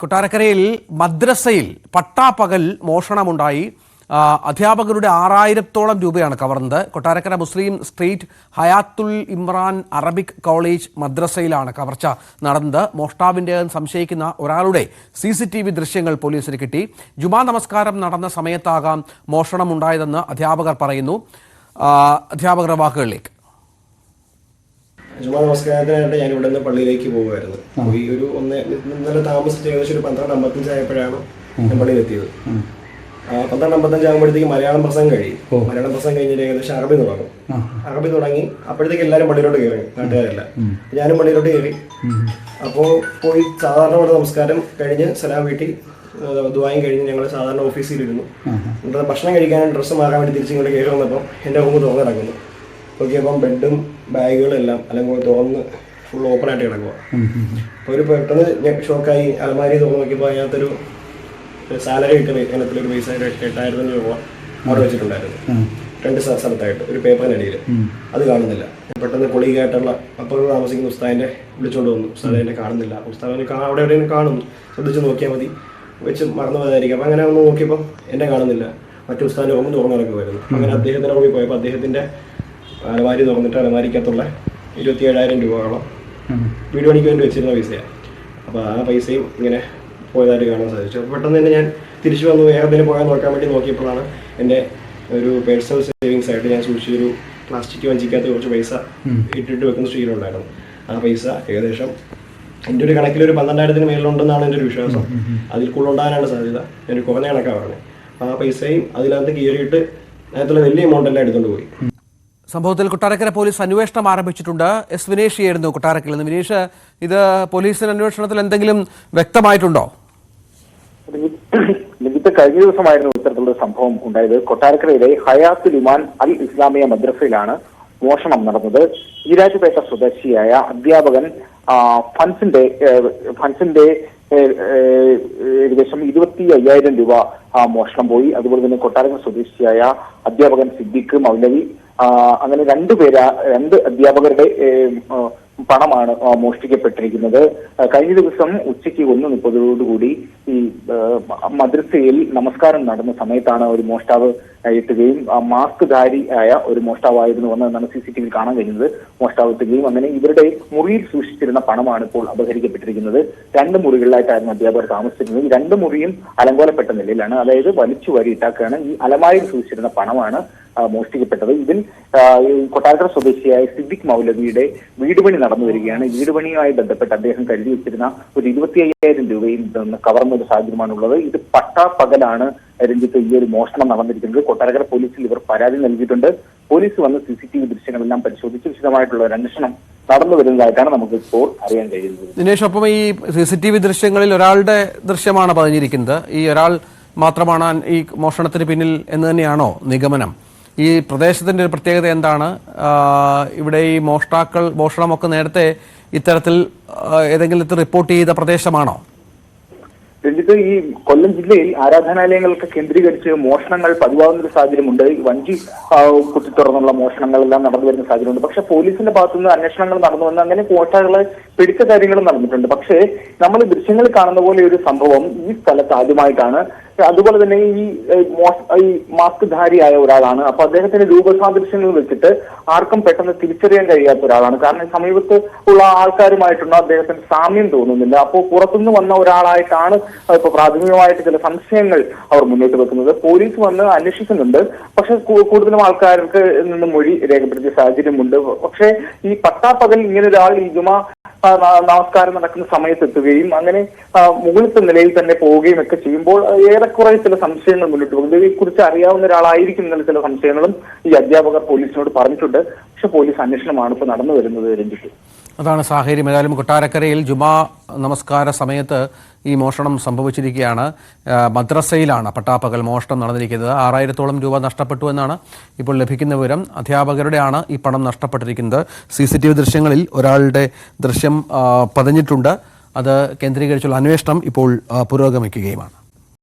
കൊട്ടാരക്കരയിൽ മദ്രസയിൽ പട്ടാപ്പകൽ മോഷണമുണ്ടായി. അധ്യാപകരുടെ 6000-ഓളം രൂപയാണ് കവർന്നത്. Kottarakkara Muslim street Hayathul Imran Arabic college മദ്രസയിലാണ് കവർച്ച നടന്നത്. മോഷ്ടാവിൻ്റെ സംശയിക്കുന്ന ഒരാളുടെ CCTV ദൃശ്യങ്ങൾ പോലീസിന് കിട്ടി. ജുമാ നമസ്കാരം നടന്ന സമയത്താകാം മോഷണമുണ്ടായതെന്ന് അധ്യാപകർ പറയുന്നു. അധ്യാപകരുടെ വാക്കുകളിലേക്ക്. ജുമാ നമസ്കാരത്തിനായിട്ട് ഞാൻ ഇവിടെ നിന്ന് പള്ളിയിലേക്ക് പോകുമായിരുന്നു. പോയി ഇന്നലെ താമസിച്ച് ഏകദേശം ഒരു 12:55 ആയപ്പോഴാണ് ഞാൻ പള്ളിയിലെത്തിയത്. 12:55 ആകുമ്പോഴത്തേക്ക് മലയാളം പ്രസംഗം കഴിയും. മലയാളം പ്രസംഗം കഴിഞ്ഞിട്ട് ഏകദേശം അറബി തുടങ്ങി. അപ്പോഴത്തേക്ക് എല്ലാവരും പള്ളിയിലോട്ട് കയറി, നാട്ടുകാരെല്ലാം. ഞാനും പള്ളിയിലോട്ട് കയറി. അപ്പോൾ പോയി സാധാരണ ഇവിടെ നമസ്കാരം കഴിഞ്ഞ് സലാം വീട്ടിൽ ദുആയും കഴിഞ്ഞ് ഞങ്ങൾ സാധാരണ ഓഫീസിലിരുന്നു. ഇവിടെ ഭക്ഷണം കഴിക്കാനും ഡ്രസ്സ് മാറാൻ വേണ്ടി തിരിച്ചിങ്ങോട്ട് കയറി വന്നപ്പോൾ എൻ്റെ റൂം തുറന്ന് കിടക്കുന്നു. നോക്കിയപ്പം ബെഡും ബാഗുകളും എല്ലാം അല്ലെങ്കിൽ തുറന്ന് ഫുൾ ഓപ്പൺ ആയിട്ട് കിടക്കുക. അപ്പോൾ ഒരു പെട്ടെന്ന് ഞാൻ ഷോക്കായി. അലമാരി തുറന്ന് നോക്കിയപ്പോൾ അതിനകത്തൊരു സാലറി കിട്ടുന്ന ഇനത്തിലൊരു പൈസ 8,500 രൂപ അവിടെ വെച്ചിട്ടുണ്ടായിരുന്നു. 2 സ്ഥലത്തായിട്ട് ഒരു പേപ്പറിനടിയിൽ. അത് കാണുന്നില്ല. പെട്ടെന്ന് കൊളീഗായിട്ടുള്ള അപ്പോൾ താമസിക്കുന്ന ഉസ്താദിനെ വിളിച്ചുകൊണ്ട് വന്നു. ഉസ്താദ് എന്നെ കാണുന്നില്ല. ഉസ്താദിനെ അവിടെ എവിടെയും കാണുന്നു, ശ്രദ്ധിച്ച് നോക്കിയാൽ മതി, വെച്ച് മറന്നു പോയതായിരിക്കും. അപ്പം അങ്ങനെ ഒന്ന് നോക്കിയപ്പോൾ എന്നെ കാണുന്നില്ല. മറ്റു ഉസ്താദിൻ്റെ റൂം തുറന്നു നടക്കുമായിരുന്നു. അങ്ങനെ അദ്ദേഹത്തിൻ്റെ റൂമിൽ പോയപ്പോൾ അദ്ദേഹത്തിൻ്റെ അലമാരി തുറന്നിട്ട് അലമാരിക്കകത്തുള്ള 27,000 രൂപയോളം വീട് പണിക്ക് വേണ്ടി വെച്ചിരുന്ന പൈസയാണ്. അപ്പോൾ ആ പൈസയും ഇങ്ങനെ പോയതായിട്ട് കാണാൻ സാധിച്ചു. അപ്പോൾ പെട്ടെന്ന് തന്നെ ഞാൻ തിരിച്ചു വന്നു. വേറെ എന്തെങ്കിലും പോയാൽ നോക്കാൻ വേണ്ടി നോക്കിയപ്പോഴാണ് എൻ്റെ ഒരു പേഴ്സണൽ സേവിങ്സ് ആയിട്ട് ഞാൻ സൂക്ഷിച്ചൊരു പ്ലാസ്റ്റിക് വഞ്ചിക്കകത്ത് കുറച്ച് പൈസ ഇട്ടിട്ട് വെക്കുന്ന ശീലമുണ്ടായിരുന്നു. ആ പൈസ ഏകദേശം എൻ്റെ ഒരു കണക്കിലൊരു 12,000-ന് മേലുണ്ടെന്നാണ് എൻ്റെ ഒരു വിശ്വാസം. അതിൽ കൂടുതലുണ്ടാകാനാണ് സാധ്യത. ഞാനൊരു കുറഞ്ഞ കണക്കാണ് പറഞ്ഞത്. ആ പൈസയും അതിനകത്ത് കീറിയിട്ട് അതിനകത്തുള്ള വലിയ എമൗണ്ട് എല്ലാം എടുത്തുകൊണ്ട് പോയി. സംഭവത്തിൽ കൊട്ടാരക്കര പോലീസ് അന്വേഷണം ആരംഭിച്ചിട്ടുണ്ട്. എസ് വിനേഷ് ആയിരുന്നു കൊട്ടാരക്കരയിൽ നിന്ന്. വിനേഷ്, ഇത് പോലീസിന്റെ അന്വേഷണത്തിൽ എന്തെങ്കിലും വ്യക്തമായിട്ടുണ്ടോ? കഴിഞ്ഞ ദിവസമായിരുന്നു ഇത്തരത്തിലുള്ള സംഭവം ഉണ്ടായത്. കൊട്ടാരക്കരയിലെ ഹയാത്തുൽ ഇമാൻ അൽ ഇസ്ലാമിയ മദ്രസയിലാണ് മോഷണം നടന്നത്. ഈരാറ്റുപേട്ട സ്വദേശിയായ അധ്യാപകൻ ഫൻസിന്റെ ഏകദേശം 25,000 രൂപ മോഷണം പോയി. അതുപോലെ തന്നെ കൊട്ടാരക്കര സ്വദേശിയായ അധ്യാപകൻ സിദ്ദിഖ് മൗലവി, അങ്ങനെ രണ്ട് അധ്യാപകരുടെ പണമാണ് മോഷ്ടിക്കപ്പെട്ടിരിക്കുന്നത്. കഴിഞ്ഞ ദിവസം ഉച്ചയ്ക്ക് 1:30 ഈ മദ്രസയിൽ നമസ്കാരം നടന്ന സമയത്താണ് ഒരു മോഷ്ടാവ് എത്തുകയും മാസ്ക് ധാരിയായ ഒരു മോഷ്ടാവായിരുന്നു എന്നാണ് CCTV കാണാൻ കഴിയുന്നത്. മോഷ്ടാവ് എത്തുകയും അങ്ങനെ ഇവരുടെ മുറിയിൽ സൂക്ഷിച്ചിരുന്ന പണമാണ് ഇപ്പോൾ അപഹരിക്കപ്പെട്ടിരിക്കുന്നത്. 2 മുറികളിലായിട്ടായിരുന്നു അധ്യാപകർ താമസിച്ചിരുന്നത്. ഈ 2 മുറിയും അലങ്കോലപ്പെട്ട നിലയിലാണ്. അതായത് വലിച്ചു വാരിയിട്ടാക്കുകയാണ്. ഈ അലമാരിയിൽ സൂക്ഷിച്ചിരുന്ന പണമാണ് മോഷ്ടിക്കപ്പെട്ടത്. ഇതിൽ കൊട്ടാരക്കര സ്വദേശിയായ സിദ്ദിഖ് മൗലവിയുടെ വീട് പണി നടന്നു വരികയാണ്. വീട് പണിയുമായി ബന്ധപ്പെട്ട് അദ്ദേഹം കരുതി വെച്ചിരുന്ന ഒരു 25,000 രൂപയിൽ കവർന്ന ഒരു സാഹചര്യമാണുള്ളത്. ഇത് പട്ടാപ്പകലാണ് രഞ്ജിത്ത് ഈ ഒരു മോഷണം നടന്നിരിക്കുന്നത്. കൊട്ടാരക്കര പോലീസിൽ ഇവർ പരാതി നൽകിയിട്ടുണ്ട്. പോലീസ് വന്ന് CCTV ദൃശ്യങ്ങളെല്ലാം പരിശോധിച്ച് വിശദമായിട്ടുള്ള ഒരു അന്വേഷണം നടന്നു വരുന്നതായിട്ടാണ് നമുക്ക് ഇപ്പോൾ അറിയാൻ കഴിയുന്നത്. ദിനേശ്, ഒപ്പം ഈ CCTV ദൃശ്യങ്ങളിൽ ഒരാളുടെ ദൃശ്യമാണ് പതിഞ്ഞിരിക്കുന്നത്. ഈ ഒരാൾ മാത്രമാണ് ഈ മോഷണത്തിന് പിന്നിൽ എന്ന് തന്നെയാണോ നിഗമനം? ഈ പ്രദേശത്തിന്റെ ഒരു പ്രത്യേകത എന്താണ്? ഇവിടെ ഈ മോഷണമൊക്കെ നേരത്തെ ഇത്തരത്തിൽ ഏതെങ്കിലും റിപ്പോർട്ട് ചെയ്ത പ്രദേശമാണോ? രഞ്ജിത്ത്, ഈ കൊല്ലം ജില്ലയിൽ ആരാധനാലയങ്ങളൊക്കെ കേന്ദ്രീകരിച്ച് മോഷണങ്ങൾ പതിവാകുന്ന ഒരു സാഹചര്യമുണ്ട്. വഞ്ചി കുത്തിത്തുറന്നുള്ള മോഷണങ്ങളെല്ലാം നടന്നു വരുന്ന സാഹചര്യമുണ്ട്. പക്ഷെ പോലീസിന്റെ ഭാഗത്തുനിന്ന് അന്വേഷണങ്ങൾ നടന്നു വന്ന് അങ്ങനെ മോഷ്ടാക്കളെ പിടിച്ച കാര്യങ്ങളും നടന്നിട്ടുണ്ട്. പക്ഷേ നമ്മൾ ദൃശ്യങ്ങളിൽ കാണുന്ന പോലെ ഒരു സംഭവം ഈ സ്ഥലത്ത് ആദ്യമായിട്ടാണ്. അതുപോലെ തന്നെ ഈ മാസ്ക് ധാരിയായ ഒരാളാണ്. അപ്പൊ അദ്ദേഹത്തിന്റെ രൂപസാദൃശ്യങ്ങൾ വെച്ചിട്ട് ആർക്കും പെട്ടെന്ന് തിരിച്ചറിയാൻ കഴിയാത്ത ഒരാളാണ്. കാരണം സമീപത്ത് ഉള്ള ആൾക്കാരുമായിട്ടുള്ള അദ്ദേഹത്തിന് സാമ്യം തോന്നുന്നില്ല. അപ്പോൾ പുറത്തുനിന്ന് വന്ന ഒരാളായിട്ടാണ് ഇപ്പൊ പ്രാഥമികമായിട്ട് ചില സംശയങ്ങൾ അവർ മുന്നോട്ട് വെക്കുന്നത്. പോലീസ് വന്ന് അന്വേഷിക്കുന്നുണ്ട്. പക്ഷെ കൂടുതലും ആൾക്കാർക്ക് നിന്ന് മൊഴി രേഖപ്പെടുത്തിയ സാഹചര്യമുണ്ട്. പക്ഷേ ഈ പട്ടാപ്പകൽ ഇങ്ങനെ ഒരാൾ ഈ ജുമാ നമസ്കാരം നടക്കുന്ന സമയത്ത് എത്തുകയും അങ്ങനെ മുകളിലത്തെ നിലയിൽ തന്നെ പോവുകയും ഒക്കെ ചെയ്യുമ്പോൾ ഏറെക്കുറെ ചില സംശയങ്ങൾ മുന്നോട്ട് പോകും. ഇതിനെക്കുറിച്ച് അറിയാവുന്ന ഒരാളായിരിക്കും എന്നുള്ള ചില സംശയങ്ങളും ഈ അധ്യാപകർ പോലീസിനോട് പറഞ്ഞിട്ടുണ്ട്. പക്ഷെ പോലീസ് അന്വേഷണമാണ് ഇപ്പോൾ നടന്നു വരുന്നത്. രഞ്ജിത്ത്, അതാണ് സാഹചര്യം. ഏതായാലും കൊട്ടാരക്കരയിൽ ജുമാ നമസ്കാര സമയത്ത് ഈ മോഷണം സംഭവിച്ചിരിക്കുകയാണ്. മദ്രസയിലാണ് പട്ടാപ്പകൽ മോഷണം നടന്നിരിക്കുന്നത്. 6000-ഓളം രൂപ നഷ്ടപ്പെട്ടു എന്നാണ് ഇപ്പോൾ ലഭിക്കുന്ന വിവരം. അധ്യാപകരുടെയാണ് ഈ പണം നഷ്ടപ്പെട്ടിരിക്കുന്നത്. CCTV ദൃശ്യങ്ങളിൽ ഒരാളുടെ ദൃശ്യം പതിഞ്ഞിട്ടുണ്ട്. അത് കേന്ദ്രീകരിച്ചുള്ള അന്വേഷണം ഇപ്പോൾ പുരോഗമിക്കുകയുമാണ്.